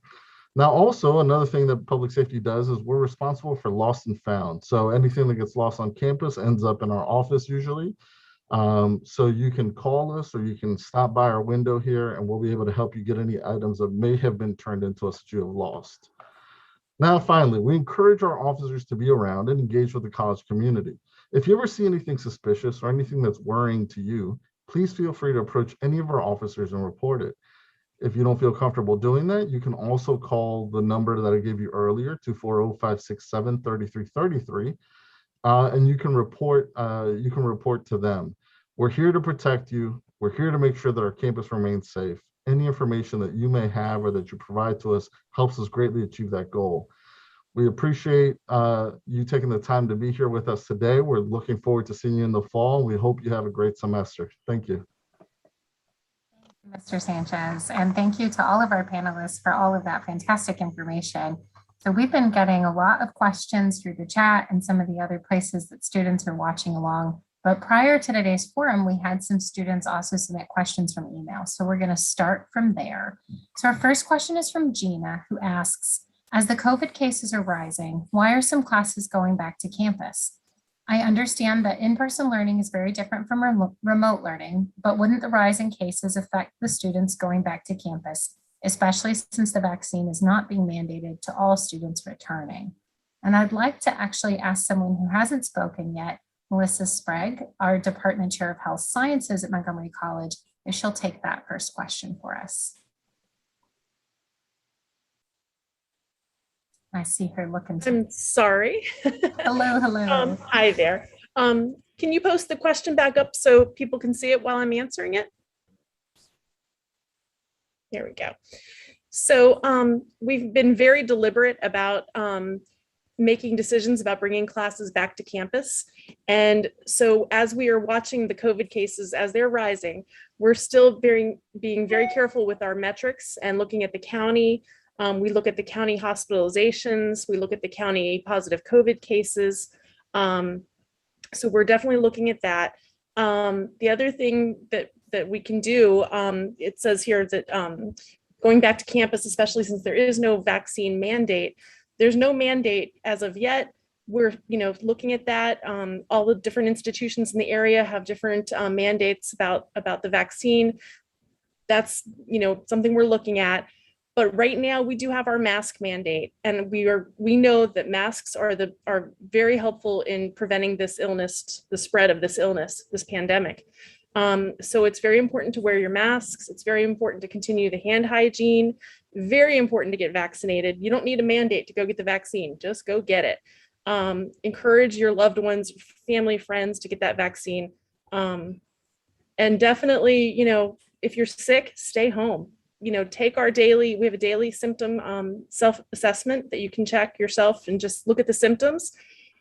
Now, also, another thing that public safety does is we're responsible for lost and found. So anything that gets lost on campus ends up in our office usually. So you can call us or you can stop by our window here, and we'll be able to help you get any items that may have been turned into us that you have lost. Now, finally, we encourage our officers to be around and engage with the college community. If you ever see anything suspicious or anything that's worrying to you, please feel free to approach any of our officers and report it. If you don't feel comfortable doing that, you can also call the number that I gave you earlier, 240-567-3333, and you can report to them. We're here to protect you. We're here to make sure that our campus remains safe. Any information that you may have or that you provide to us helps us greatly achieve that goal. We appreciate you taking the time to be here with us today. We're looking forward to seeing you in the fall. We hope you have a great semester. Thank you. Mr. Sanchez, and thank you to all of our panelists for all of that fantastic information. So we've been getting a lot of questions through the chat and some of the other places that students are watching along. But prior to today's forum, we had some students also submit questions from email. So we're going to start from there. So our first question is from Gina, who asks, as the COVID cases are rising, why are some classes going back to campus? I understand that in-person learning is very different from remote learning, but wouldn't the rise in cases affect the students going back to campus, especially since the vaccine is not being mandated to all students returning? And I'd like to actually ask someone who hasn't spoken yet, Melissa Sprague, our Department Chair of Health Sciences at Montgomery College, if she'll take that first question for us. I see her looking. I'm sorry. Hello, hello. Hi there. Can you post the question back up so people can see it while I'm answering it? Here we go. So we've been very deliberate about making decisions about bringing classes back to campus. And so as we are watching the COVID cases as they're rising, we're still being very careful with our metrics and looking at the county. We look at the county hospitalizations, we look at the county positive COVID cases. So we're definitely looking at that. The other thing that we can do, it says here that going back to campus, especially since there is no vaccine mandate, there's no mandate as of yet. We're looking at that. All the different institutions in the area have different mandates about the vaccine. That's something we're looking at. But right now we do have our mask mandate, and we know that masks are very helpful in preventing this illness, the spread of this illness, this pandemic. So it's very important to wear your masks. It's very important to continue the hand hygiene. Very important to get vaccinated. You don't need a mandate to go get the vaccine. Just go get it. Encourage your loved ones, family, friends to get that vaccine. And definitely, if you're sick, stay home. We have a daily symptom self-assessment that you can check yourself and just look at the symptoms.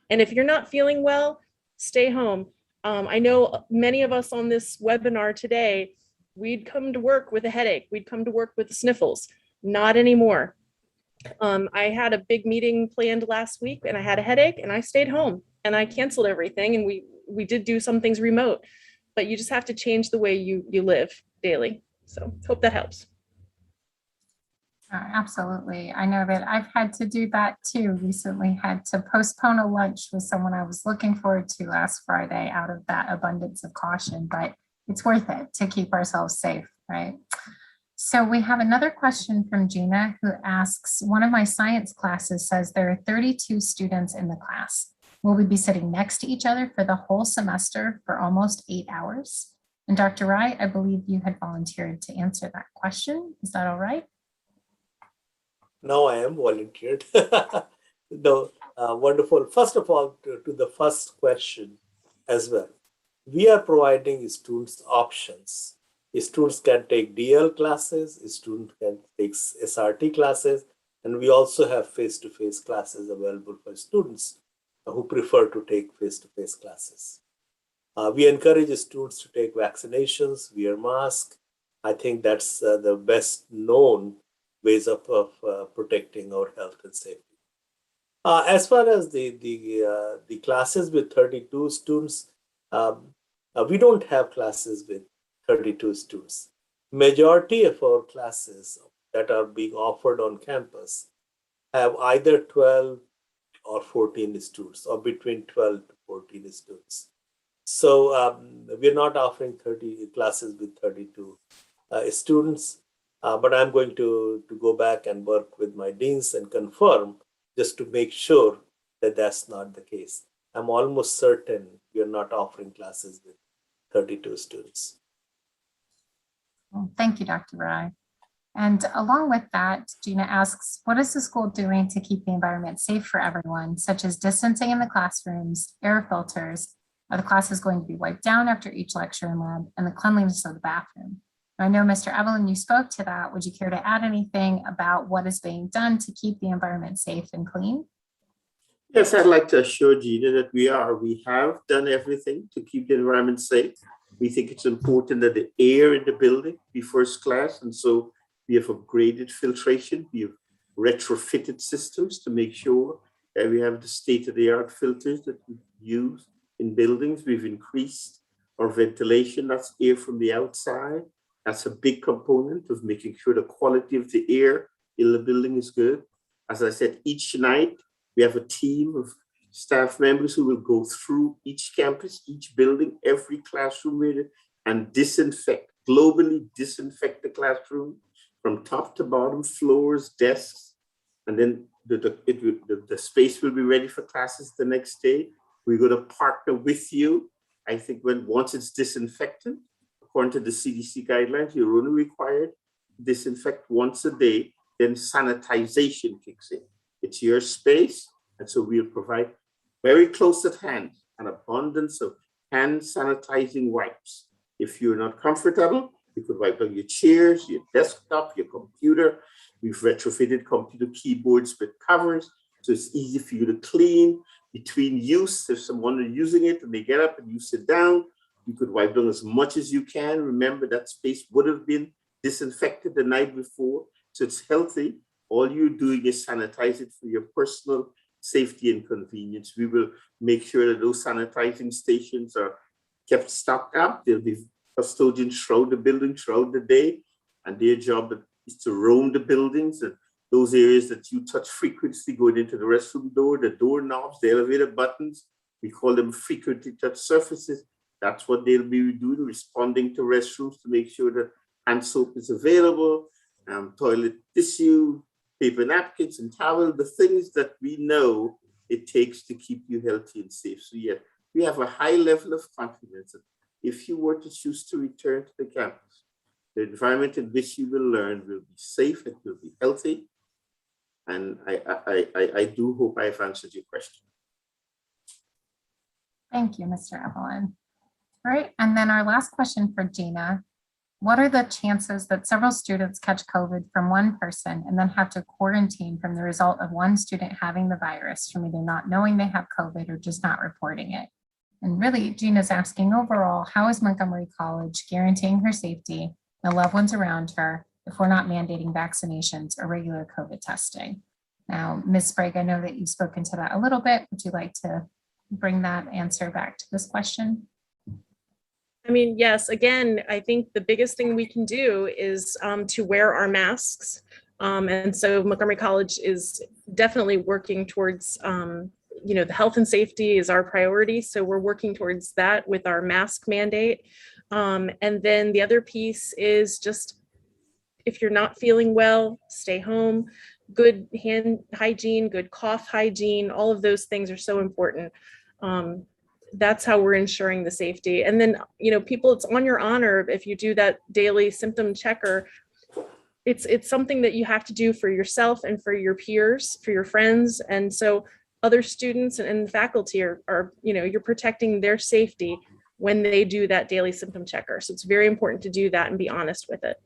And if you're not feeling well, stay home. I know many of us on this webinar today, we'd come to work with a headache. We'd come to work with the sniffles. Not anymore. I had a big meeting planned last week and I had a headache and I stayed home and I canceled everything, and we did do some things remote, but you just have to change the way you live daily. So hope that helps. Absolutely. I know that I've had to do that too. Recently had to postpone a lunch with someone I was looking forward to last Friday out of that abundance of caution, but it's worth it to keep ourselves safe, right? So we have another question from Gina, who asks, one of my science classes says there are 32 students in the class. Will we be sitting next to each other for the whole semester for almost 8 hours? And Dr. Rai, I believe you had volunteered to answer that question. Is that all right? Now I am volunteered. No, wonderful. First of all, to the first question as well, we are providing students options. Students can take DL classes, students can take SRT classes, and we also have face-to-face classes available for students who prefer to take face-to-face classes. We encourage students to take vaccinations, wear masks. I think that's the best known ways of protecting our health and safety. As far as the classes with 32 students, we don't have classes with 32 students. Majority of our classes that are being offered on campus have either 12 or 14 students, or between 12 to 14 students. So we're not offering 30 classes with 32 students, but I'm going to go back and work with my deans and confirm, just to make sure that that's not the case. I'm almost certain we're not offering classes with 32 students. Well, thank you, Dr. Rai. And along with that, Gina asks, what is the school doing to keep the environment safe for everyone, such as distancing in the classrooms, air filters? Are the classes going to be wiped down after each lecture and lab, and the cleanliness of the bathroom? I know, Mr. Evelyn, you spoke to that. Would you care to add anything about what is being done to keep the environment safe and clean? Yes, I'd like to assure Gina that we have done everything to keep the environment safe. We think it's important that the air in the building be first class, and so we have upgraded filtration. We have retrofitted systems to make sure that we have the state-of-the-art filters that we use in buildings. We've increased our ventilation, that's air from the outside. That's a big component of making sure the quality of the air in the building is good. As I said, each night we have a team of staff members who will go through each campus, each building, every classroom, and globally disinfect the classroom from top to bottom, floors, desks, and then the space will be ready for classes the next day. We're going to partner with you. I think once it's disinfected, according to the CDC guidelines, you're only required to disinfect once a day, then sanitization kicks in. It's your space, and so we'll provide very close at hand an abundance of hand sanitizing wipes. If you're not comfortable, you could wipe down your chairs, your desktop, your computer. We've retrofitted computer keyboards with covers, so it's easy for you to clean. Between use, if someone is using it and they get up and you sit down, you could wipe down as much as you can. Remember, that space would have been disinfected the night before, so it's healthy. All you're doing is sanitize it for your personal safety and convenience. We will make sure that those sanitizing stations are kept stocked up. There'll be custodians throughout the building, throughout the day, and their job is to roam the buildings and those areas that you touch frequently, going into the restroom door, the doorknobs, the elevator buttons. We call them frequently touched surfaces. That's what they'll be doing, responding to restrooms to make sure that hand soap is available, toilet tissue, paper napkins and towels, the things that we know it takes to keep you healthy and safe. So yeah, we have a high level of confidence that if you were to choose to return to the campus, the environment in which you will learn will be safe, it will be healthy. And I do hope I have answered your question. Thank you, Mr. Evelyn. All right, and then our last question for Gina. What are the chances that several students catch COVID from one person and then have to quarantine from the result of one student having the virus from either not knowing they have COVID or just not reporting it? And really, Gina's asking overall, how is Montgomery College guaranteeing her safety, the loved ones around her, if we're not mandating vaccinations or regular COVID testing? Now, Ms. Sprague, I know that you've spoken to that a little bit. Would you like to bring that answer back to this question? I mean, yes, again, I think the biggest thing we can do is to wear our masks. And so Montgomery College is definitely working towards, the health and safety is our priority. So we're working towards that with our mask mandate. And then the other piece is just, if you're not feeling well, stay home. Good hand hygiene, good cough hygiene, all of those things are so important. that's how we're ensuring the safety. And then, people, it's on your honor if you do that daily symptom checker. It's something that you have to do for yourself and for your peers, for your friends. And so other students and faculty are you're protecting their safety when they do that daily symptom checker. So it's very important to do that and be honest with it.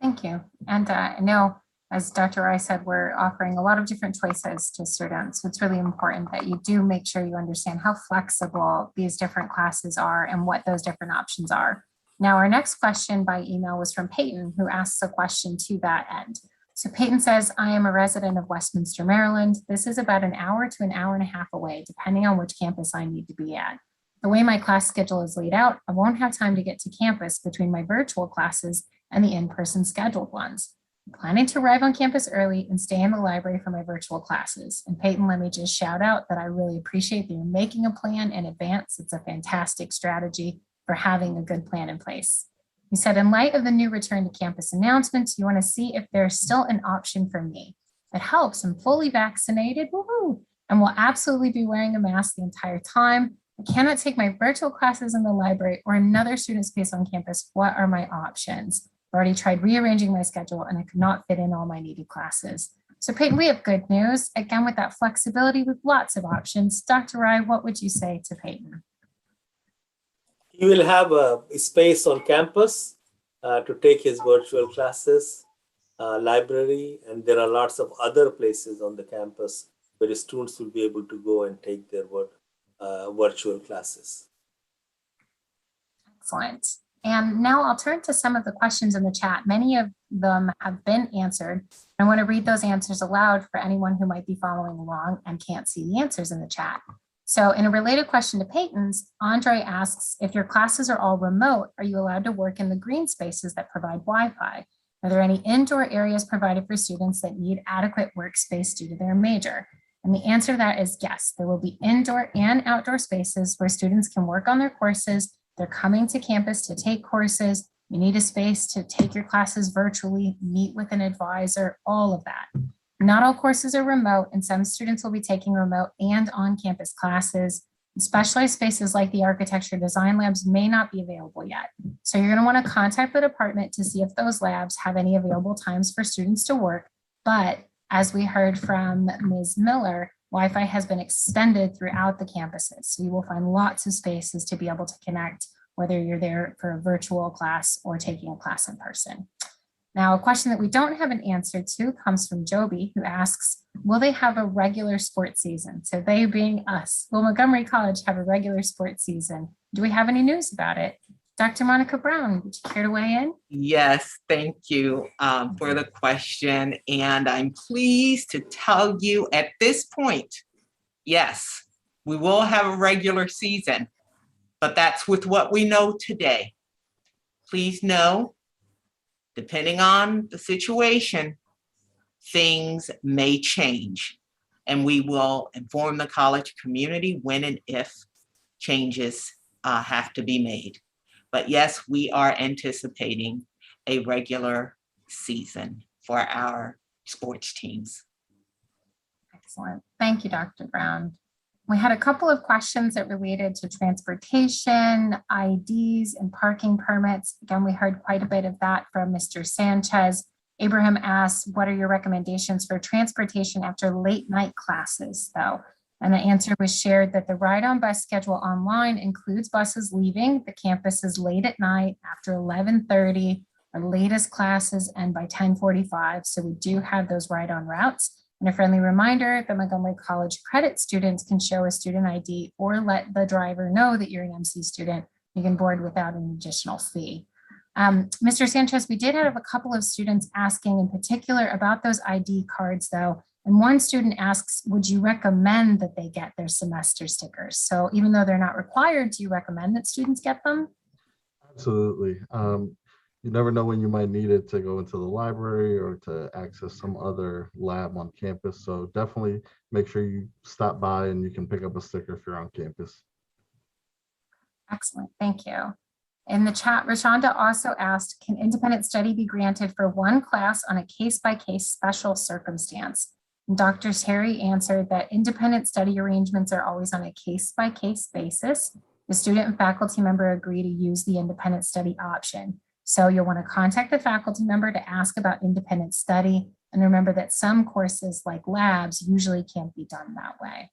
Thank you. And I know, as Dr. Rice said, we're offering a lot of different choices to students. It's really important that you do make sure you understand how flexible these different classes are and what those different options are. Now, our next question by email was from Peyton, who asks a question to that end. So Peyton says, I am a resident of Westminster, Maryland. This is about an hour to an hour and a half away, depending on which campus I need to be at. The way my class schedule is laid out, I won't have time to get to campus between my virtual classes and the in-person scheduled ones. I'm planning to arrive on campus early and stay in the library for my virtual classes. And Peyton, let me just shout out that I really appreciate that you're making a plan in advance. It's a fantastic strategy for having a good plan in place. You said, in light of the new return to campus announcements, you want to see if there's still an option for me. It helps. I'm fully vaccinated, woohoo, and will absolutely be wearing a mask the entire time. I cannot take my virtual classes in the library or another student space on campus. What are my options? I've already tried rearranging my schedule and I could not fit in all my needed classes. So Peyton, we have good news. Again, with that flexibility with lots of options. Dr. Rai, what would you say to Peyton? He will have a space on campus to take his virtual classes, library, and there are lots of other places on the campus where the students will be able to go and take their virtual classes. Excellent. And now I'll turn to some of the questions in the chat. Many of them have been answered. I want to read those answers aloud for anyone who might be following along and can't see the answers in the chat. So in a related question to Peyton's, Andre asks, if your classes are all remote, are you allowed to work in the green spaces that provide Wi-Fi? Are there any indoor areas provided for students that need adequate workspace due to their major? And the answer to that is yes, there will be indoor and outdoor spaces where students can work on their courses. They're coming to campus to take courses. You need a space to take your classes virtually, meet with an advisor, all of that. Not all courses are remote, and some students will be taking remote and on-campus classes. Specialized spaces like the architecture design labs may not be available yet. So you're going to want to contact the department to see if those labs have any available times for students to work. But as we heard from Ms. Miller, Wi-Fi has been extended throughout the campuses. So you will find lots of spaces to be able to connect, whether you're there for a virtual class or taking a class in person. Now, a question that we don't have an answer to comes from Joby, who asks, will they have a regular sports season? So they being us. Will Montgomery College have a regular sports season? Do we have any news about it? Dr. Monica Brown, would you care to weigh in? Yes, thank you for the question. And I'm pleased to tell you at this point, yes, we will have a regular season, but that's with what we know today. Please know, depending on the situation, things may change, and we will inform the college community when and if changes have to be made. But yes, we are anticipating a regular season for our sports teams. Excellent. Thank you, Dr. Brown. We had a couple of questions that related to transportation, IDs, and parking permits. Again, we heard quite a bit of that from Mr. Sanchez. Abraham asked, what are your recommendations for transportation after late night classes, though? And the answer was shared that the ride on bus schedule online includes buses leaving the campuses late at night after 11:30. Our latest classes end by 10:45. So we do have those ride on routes. And a friendly reminder that Montgomery College credit students can show a student ID or let the driver know that you're an MC student. You can board without an additional fee. Mr. Sanchez, we did have a couple of students asking in particular about those ID cards though. And one student asks, would you recommend that they get their semester stickers? So even though they're not required, do you recommend that students get them? Absolutely. You never know when you might need it to go into the library or to access some other lab on campus. So definitely make sure you stop by and you can pick up a sticker if you're on campus. Excellent, thank you. In the chat, Rashonda also asked, can independent study be granted for one class on a case-by-case special circumstance? Dr. Terry answered that independent study arrangements are always on a case-by-case basis. The student and faculty member agree to use the independent study option. So you'll want to contact the faculty member to ask about independent study. And remember that some courses like labs usually can't be done that way.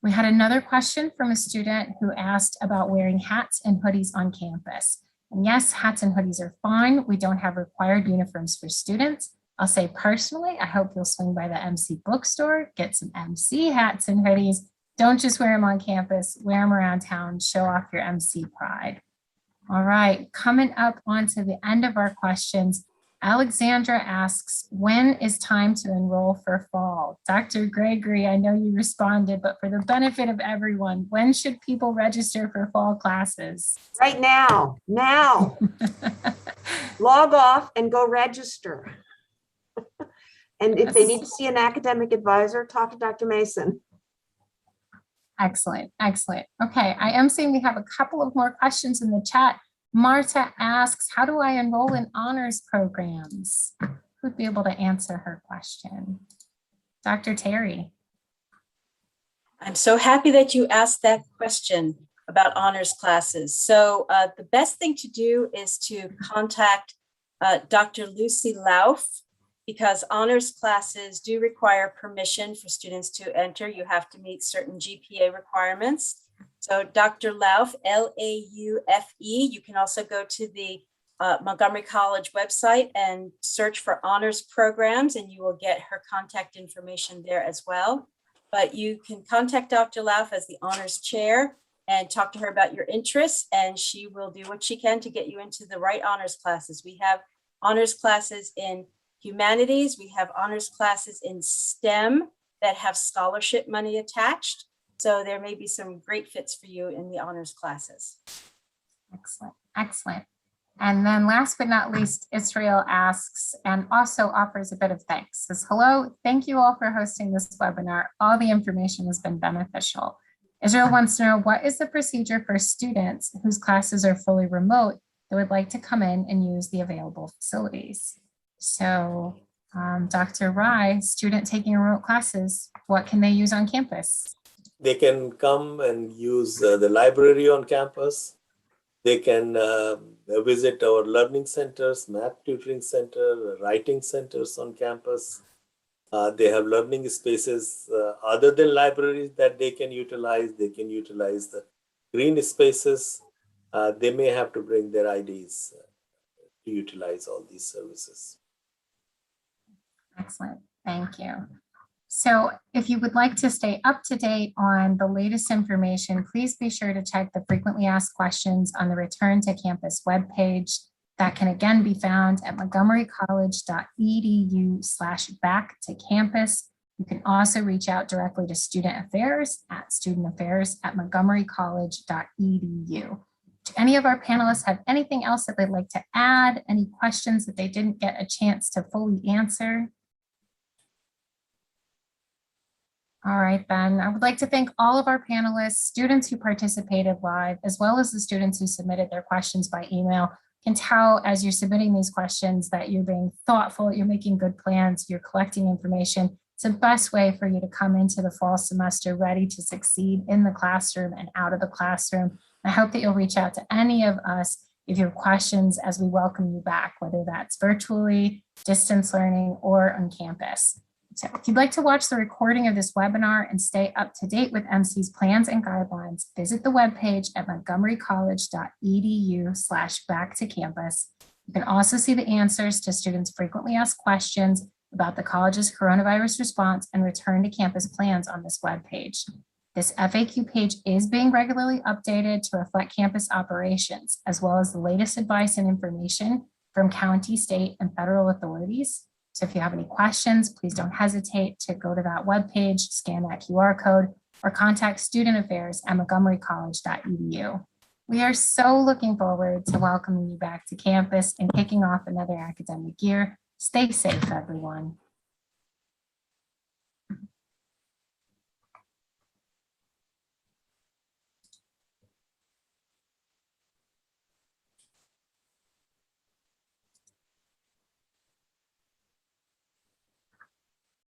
We had another question from a student who asked about wearing hats and hoodies on campus. And yes, hats and hoodies are fine. We don't have required uniforms for students. I'll say personally, I hope you'll swing by the MC bookstore, get some MC hats and hoodies. Don't just wear them on campus, wear them around town, show off your MC pride. All right, coming up onto the end of our questions, Alexandra asks, when is time to enroll for fall? Dr. Gregory, I know you responded, but for the benefit of everyone, when should people register for fall classes? Right now, log off and go register. And if they need to see an academic advisor, talk to Dr. Mason. Excellent, excellent. Okay, I am seeing we have a couple of more questions in the chat. Marta asks, how do I enroll in honors programs? Who'd be able to answer her question? Dr. Terry. I'm so happy that you asked that question about honors classes. So the best thing to do is to contact Dr. Lucy Lauf, because honors classes do require permission for students to enter. You have to meet certain GPA requirements. So Dr. Lauf, L-A-U-F-E, you can also go to the Montgomery College website and search for honors programs, and you will get her contact information there as well. But you can contact Dr. Lauf as the honors chair and talk to her about your interests, and she will do what she can to get you into the right honors classes. We have honors classes in humanities, we have honors classes in STEM that have scholarship money attached. So there may be some great fits for you in the honors classes. Excellent, excellent. And then last but not least, Israel asks and also offers a bit of thanks. Says, hello, thank you all for hosting this webinar. All the information has been beneficial. Israel wants to know, what is the procedure for students whose classes are fully remote that would like to come in and use the available facilities? So Dr. Rai, student taking remote classes, what can they use on campus? They can come and use the library on campus. They can visit our learning centers, math tutoring center, writing centers on campus. They have learning spaces other than libraries that they can utilize. They can utilize the green spaces. They may have to bring their IDs to utilize all these services. Excellent, thank you. So if you would like to stay up to date on the latest information, please be sure to check the frequently asked questions on the Return to Campus webpage. That can again be found at montgomerycollege.edu/back-to-campus. You can also reach out directly to Student Affairs at studentaffairs@montgomerycollege.edu. Do any of our panelists have anything else that they'd like to add? Any questions that they didn't get a chance to fully answer? All right, then. I would like to thank all of our panelists, students who participated live, as well as the students who submitted their questions by email. You can tell as you're submitting these questions that you're being thoughtful, you're making good plans, you're collecting information. It's the best way for you to come into the fall semester ready to succeed in the classroom and out of the classroom. I hope that you'll reach out to any of us if you have questions as we welcome you back, whether that's virtually, distance learning, or on campus. So if you'd like to watch the recording of this webinar and stay up to date with MC's plans and guidelines, visit the webpage at montgomerycollege.edu/back-to-campus. You can also see the answers to students' frequently asked questions about the college's coronavirus response and return to campus plans on this webpage. This FAQ page is being regularly updated to reflect campus operations, as well as the latest advice and information from county, state, and federal authorities. So if you have any questions, please don't hesitate to go to that webpage, scan that QR code, or contact Student Affairs at montgomerycollege.edu. We are so looking forward to welcoming you back to campus and kicking off another academic year. Stay safe, everyone.